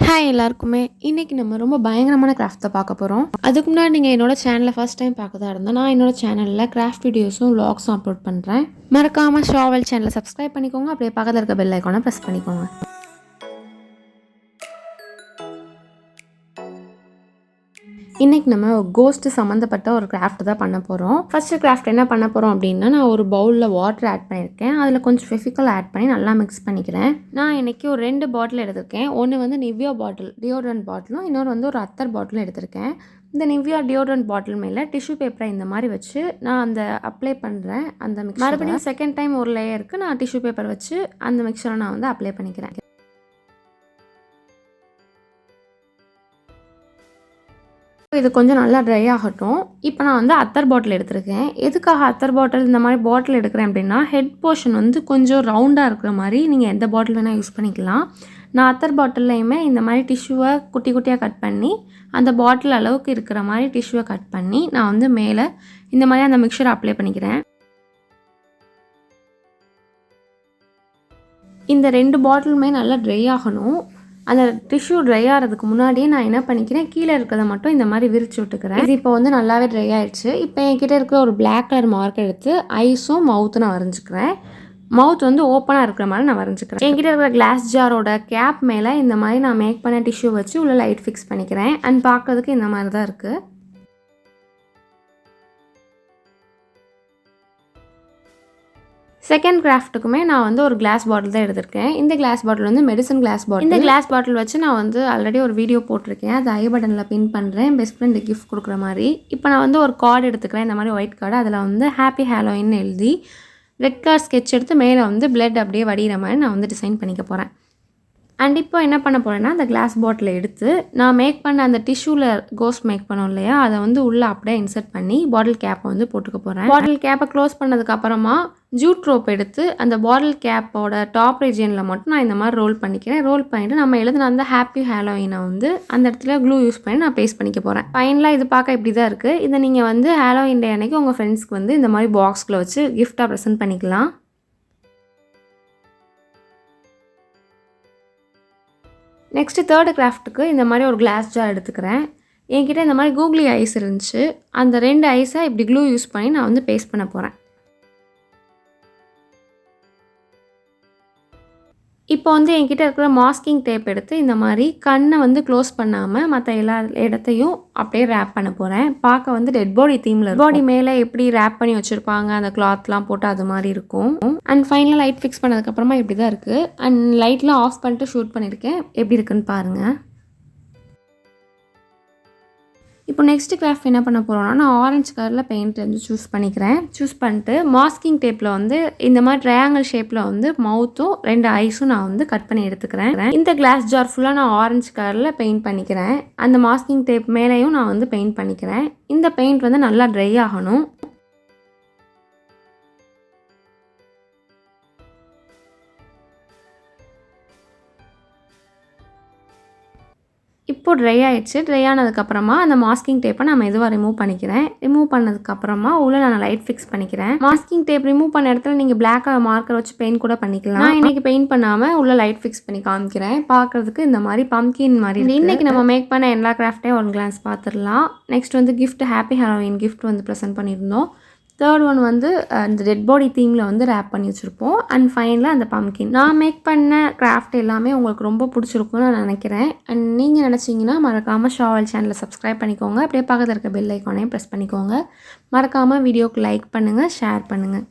Hi எல்லாருக்குமே இன்றைக்கி நம்ம ரொம்ப பயங்கரமான கிராஃப்ட் பார்க்க போகிறோம். அதுக்கு முன்னாடி நீங்கள் என்னோட சேனலை ஃபஸ்ட் டைம் பார்க்கதா இருந்தால் நான் என்னோட சேனலில் கிராஃப்ட் வீடியோஸும் vlogsம் அப்லோட் பண்ணுறேன். மறக்காமல் ஷாவல் சேனலை சப்ஸ்கிரைப் பண்ணிக்கோங்க. அப்படியே பக்கத்தில் இருக்க பெல் ஐக்கானை ப்ரெஸ் பண்ணிக்கோங்க. இன்றைக்கி நம்ம கோஸ்ட்டு சம்மந்தப்பட்ட ஒரு கிராஃப்ட் தான் பண்ண போகிறோம். ஃபஸ்ட்டு கிராஃப்ட் என்ன பண்ண போகிறோம் அப்படின்னா, நான் ஒரு பவுலில் வாட்டர் ஆட் பண்ணியிருக்கேன். அதில் கொஞ்சம் ஃபெவிகால் ஆட் பண்ணி நல்லா மிக்ஸ் பண்ணிக்கிறேன். நான் இன்றைக்கி ஒரு 2 பாட்டில் எடுத்திருக்கேன். ஒன்று வந்து நிவ்யா பாட்டில் டியோட்ரண்ட் பாட்டிலும், இன்னொரு வந்து ஒரு அத்தர் பாட்டிலும் எடுத்திருக்கேன். இந்த நிவ்யா டியோட்ரண்ட் பாட்டில் மேலே டிஷ்யூ பேப்பரை இந்த மாதிரி வச்சு நான் அந்த அப்ளை பண்ணுறேன். அந்த மிக்ஸ் மறுபடியும் செகண்ட் டைம் ஒரு லேயருக்கு நான் டிஷ்யூ பேப்பர் வச்சு அந்த மிக்சரை நான் வந்து அப்ளை பண்ணிக்கிறேன். இது கொஞ்சம் நல்லா ட்ரை ஆகட்டும். இப்போ நான் வந்து அத்தர் பாட்டில் எடுத்திருக்கேன். எதுக்காக அத்தர் பாட்டில் இந்த மாதிரி பாட்டில் எடுக்கிறேன் அப்படின்னா, ஹெட் போர்ஷன் வந்து கொஞ்சம் ரவுண்டாக இருக்கிற மாதிரி நீங்கள் எந்த பாட்டில் வேணால் யூஸ் பண்ணிக்கலாம். நான் அத்தர் பாட்டில்லையுமே இந்த மாதிரி டிஷ்யூவை குட்டி குட்டியாக கட் பண்ணி அந்த பாட்டில் அளவுக்கு இருக்கிற மாதிரி டிஷ்யூவை கட் பண்ணி நான் வந்து மேலே இந்த மாதிரி அந்த மிக்சரை அப்ளை பண்ணிக்கிறேன். இந்த 2 பாட்டிலுமே நல்லா ட்ரை ஆகணும். அந்த டிஷ்யூ ட்ரை ஆகிறதுக்கு முன்னாடியே நான் என்ன பண்ணிக்கிறேன், கீழே இருக்கிறத மட்டும் இந்த மாதிரி விரிச்சு விட்டுக்கிறேன். இது இப்போ வந்து நல்லாவே ட்ரை ஆகிடுச்சு. இப்போ என்கிட்ட இருக்கிற ஒரு பிளாக் கலர் மார்க் எடுத்து ஐஸும் மவுத்தும் நான் வரைஞ்சிக்கிறேன். மவுத் வந்து ஓப்பனாக இருக்கிற மாதிரி நான் வரைஞ்சிக்கிறேன். என்கிட்ட இருக்கிற கிளாஸ் ஜாரோட கேப் மேலே இந்த மாதிரி நான் மேக் பண்ண டிஷ்யூ வச்சு உள்ள லைட் ஃபிக்ஸ் பண்ணிக்கிறேன். அண்ட் பார்க்கறதுக்கு இந்த மாதிரி தான் இருக்குது. செகண்ட் கிராஃப்ட்டுக்குமே நான் வந்து ஒரு கிளாஸ் பாட்டில் தான் எடுத்திருக்கேன். இந்த கிளாஸ் பாட்டில் வந்து மெடிசன் கிளாஸ் பாட்டில். இந்த கிளாஸ் பாட்டில் வச்சு நான் வந்து ஆல்ரெடி ஒரு வீடியோ போட்டிருக்கேன். அது ஐ பட்டனில் பின் பண்ணுறேன், பெஸ்ட் ஃப்ரெண்டு கிஃப்ட் கொடுக்குற மாதிரி. இப்போ நான் வந்து ஒரு கார்டு எடுத்துக்கிறேன், இந்த மாதிரி ஒயிட் கார்டு. அதில் வந்து ஹாப்பி ஹாலோவின்னு எழுதி ரெட் கலர் ஸ்கெட்ச் எடுத்து மேலே வந்து பிளட் அப்படியே வடிகிற மாதிரி நான் வந்து டிசைன் பண்ணிக்க போகிறேன். அண்ட் இப்போ என்ன பண்ண போகிறேன்னா, அந்த கிளாஸ் பாட்டிலை எடுத்து நான் மேக் பண்ண அந்த டிஷ்யூவில் கோஸ்ட் மேக் பண்ணோம் இல்லையா, அதை வந்து உள்ளே அப்படியே இன்சர்ட் பண்ணி பாட்டில் கேப்பை வந்து போட்டுக்க போகிறேன். பாட்டில் கேப்பை க்ளோஸ் பண்ணதுக்கப்புறமா ஜூட் ரோப் எடுத்து அந்த பாட்டில் கேப்போட டாப் ரீஜியனில் மட்டும் நான் இந்த மாதிரி ரோல் பண்ணிக்கிறேன். ரோல் பண்ணிவிட்டு நம்ம எழுதின அந்த ஹாப்பி ஹாலோவினை வந்து அந்த இடத்துல க்ளூ யூஸ் பண்ணி நான் பேஸ்ட் பண்ணிக்க போகிறேன். ஃபைனலாக இது பார்க்க இப்படி தான் இருக்குது. இதை நீங்கள் வந்து ஹாலோவின் டே அன்னைக்கு உங்கள் ஃப்ரெண்ட்ஸ்க்கு வந்து இந்த மாதிரி பாக்ஸில் வச்சு கிஃப்டாக ப்ரெசென்ட் பண்ணிக்கலாம். நெக்ஸ்ட்டு தேர்டு கிராஃப்ட்டுக்கு இந்த மாதிரி ஒரு கிளாஸ் ஜார் எடுத்துக்கிறேன். என்கிட்ட இந்த மாதிரி கூகுளி ஐஸ் இருந்துச்சு. அந்த 2 ஐஸை இப்படி க்ளூ யூஸ் பண்ணி நான் வந்து பேஸ்ட் பண்ண போகிறேன். இப்போ வந்து என்கிட்ட இருக்கிற மாஸ்கிங் டேப் எடுத்து இந்த மாதிரி கண்ணை வந்து க்ளோஸ் பண்ணாமல் மற்ற எல்லா இடத்தையும் அப்படியே ரேப் பண்ண போகிறேன். பார்க்க வந்து டெட் பாடி தீமில் பாடி மேலே எப்படி ரேப் பண்ணி வச்சுருப்பாங்க அந்த கிளாத்லாம் போட்டு அது மாதிரி இருக்கும். அண்ட் ஃபைனலாக லைட் ஃபிக்ஸ் பண்ணதுக்கப்புறமா இப்படி தான் இருக்குது. அண்ட் லைட்லாம் ஆஃப் பண்ணிட்டு ஷூட் பண்ணியிருக்கேன். எப்படி இருக்குன்னு பாருங்கள். இப்போ நெக்ஸ்ட்டு கிராஃப்ட் என்ன பண்ண போகிறோம்னா, நான் ஆரஞ்சு கலரில் பெயிண்ட் வந்து சூஸ் பண்ணிக்கிறேன். சூஸ் பண்ணிட்டு மாஸ்கிங் டேப்பில் வந்து இந்த மாதிரி ட்ரையாங்கிள் ஷேப்பில் வந்து மவுத்தும் 2 ஐஸும் நான் வந்து கட் பண்ணி எடுத்துக்கிறேன். இந்த கிளாஸ் ஜார் ஃபுல்லாக நான் ஆரஞ்சு கலரில் பெயிண்ட் பண்ணிக்கிறேன். அந்த மாஸ்கிங் டேப் மேலேயும் நான் வந்து பெயிண்ட் பண்ணிக்கிறேன். இந்த பெயிண்ட் வந்து நல்லா ட்ரை ஆகணும். இப்போ ட்ரை ஆகிடுச்சு. ட்ரை ஆனதுக்கப்புறமா அந்த மாஸ்கிங் டேப்பை நான் மெதுவாக ரிமூவ் பண்ணிக்கிறேன். ரிமூவ் பண்ணதுக்கப்புறமா உள்ளே நான் லைட் ஃபிக்ஸ் பண்ணிக்கிறேன். மாஸ்கிங் டேப் ரிமூவ் பண்ண இடத்துல நீங்கள் பிளாக் கலர் மார்க்கர் வச்சு பெயிண்ட் கூட பண்ணிக்கலாம். நான் இன்றைக்கி பெயிண்ட் பண்ணாமல் உள்ளே லைட் ஃபிக்ஸ் பண்ணி காமிக்கிறேன். பார்க்குறதுக்கு இந்த மாதிரி பம்ப்கின் மாதிரி. இன்றைக்கி நம்ம மேக் பண்ண எல்லா கிராஃப்ட்டையும் ஒரு கிளான்ஸ் பார்த்துடலாம். நெக்ஸ்ட் வந்து கிஃப்ட் ஹாப்பி ஹாலோவின் கிஃப்ட் வந்து ப்ரெசென்ட் பண்ணியிருந்தோம். தேர்ட் ஒன் வந்து அந்த டெட் பாடி தீமில் வந்து ரேப் பண்ணி வச்சுருப்போம். அண்ட் ஃபைனலாக அந்த பம்ப்கின். நான் மேக் பண்ண கிராஃப்ட் எல்லாமே உங்களுக்கு ரொம்ப பிடிச்சிருக்குன்னு நான் நினைக்கிறேன். அண்ட் நீங்கள் நினச்சிங்கன்னா மறக்காமல் ஷாவல் சேனலை சப்ஸ்கிரைப் பண்ணிக்கோங்க. அப்படியே பக்கத்தில் இருக்க பெல் ஐக்கானையும் ப்ரெஸ் பண்ணிக்கோங்க. மறக்காமல் வீடியோக்கு லைக் பண்ணுங்கள், ஷேர் பண்ணுங்கள்.